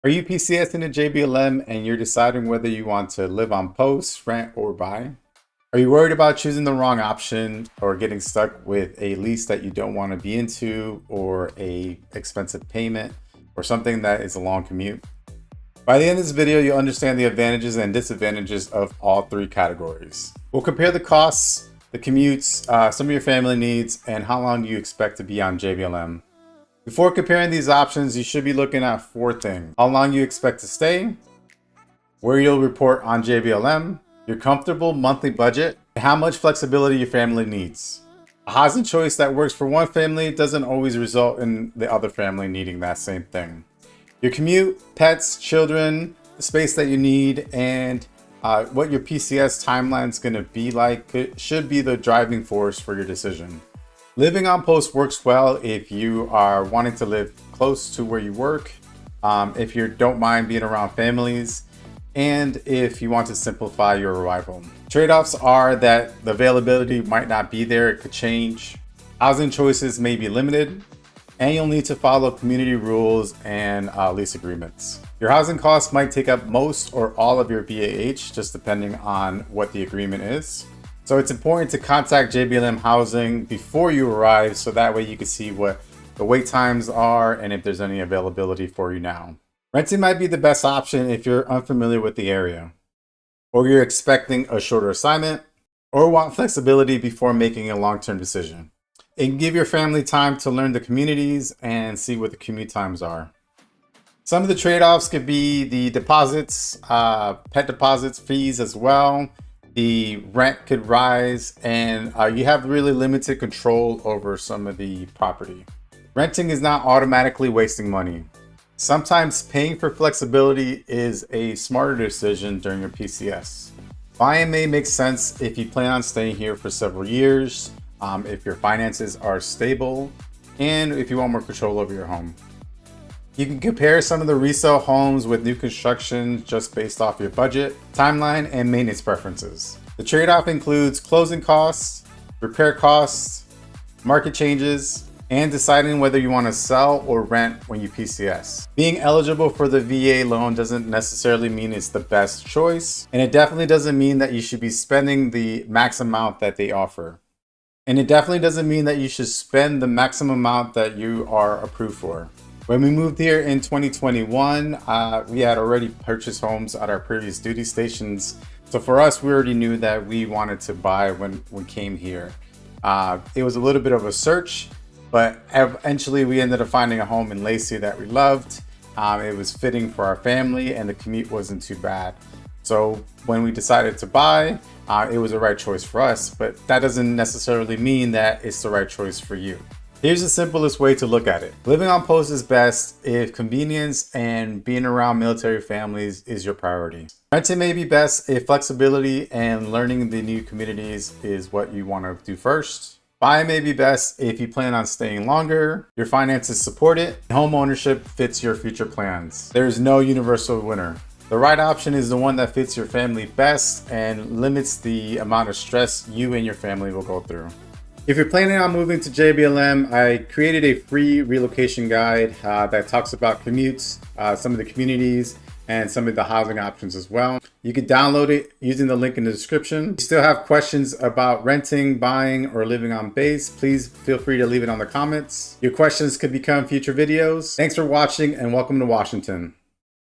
Are you PCSing a JBLM and you're deciding whether you want to live on post, rent, or buy? Are you worried about choosing the wrong option or getting stuck with a lease that you don't want to be into, or a expensive payment, or something that is a long commute? By the end of this video, you'll understand the advantages and disadvantages of all three categories. We'll compare the costs, the commutes, some of your family needs, and how long you expect to be on JBLM. Before comparing these options, you should be looking at four things: how long you expect to stay, where you'll report on JBLM, your comfortable monthly budget, and how much flexibility your family needs. A housing choice that works for one family doesn't always result in the other family needing that same thing. Your commute, pets, children, the space that you need, and what your PCS timeline is going to be like should be the driving force for your decision. Living on post works well if you are wanting to live close to where you work, if you don't mind being around families, and if you want to simplify your arrival. Trade-offs are that the availability might not be there, it could change. Housing choices may be limited, and you'll need to follow community rules and lease agreements. Your housing costs might take up most or all of your BAH, just depending on what the agreement is. So it's important to contact JBLM Housing before you arrive, so that way you can see what the wait times are and if there's any availability for you now. Renting might be the best option if you're unfamiliar with the area, or you're expecting a shorter assignment, or want flexibility before making a long-term decision. It can give your family time to learn the communities and see what the commute times are. Some of the trade-offs could be the deposits, pet deposits, fees as well. The rent could rise, and you have really limited control over some of the property. Renting is not automatically wasting money. Sometimes paying for flexibility is a smarter decision during your PCS. Buying may make sense if you plan on staying here for several years, if your finances are stable, and if you want more control over your home. You can compare some of the resale homes with new construction just based off your budget, timeline, and maintenance preferences. The trade-off includes closing costs, repair costs, market changes, and deciding whether you want to sell or rent when you PCS. Being eligible for the VA loan doesn't necessarily mean it's the best choice, and it definitely doesn't mean that you should be spending the max amount that they offer. And it definitely doesn't mean that you should spend the maximum amount that you are approved for. When we moved here in 2021, we had already purchased homes at our previous duty stations. So for us, we already knew that we wanted to buy when we came here. It was a little bit of a search, but eventually we ended up finding a home in Lacey that we loved. It was fitting for our family and the commute wasn't too bad. So when we decided to buy, it was the right choice for us, but that doesn't necessarily mean that it's the right choice for you. Here's the simplest way to look at it. Living on post is best if convenience and being around military families is your priority. Renting may be best if flexibility and learning the new communities is what you want to do first. Buying may be best if you plan on staying longer, your finances support it, and home ownership fits your future plans. There is no universal winner. The right option is the one that fits your family best and limits the amount of stress you and your family will go through. If you're planning on moving to JBLM, I created a free relocation guide that talks about commutes, some of the communities, and some of the housing options as well. You can download it using the link in the description. If you still have questions about renting, buying, or living on base, please feel free to leave it on the comments. Your questions could become future videos. Thanks for watching and welcome to Washington.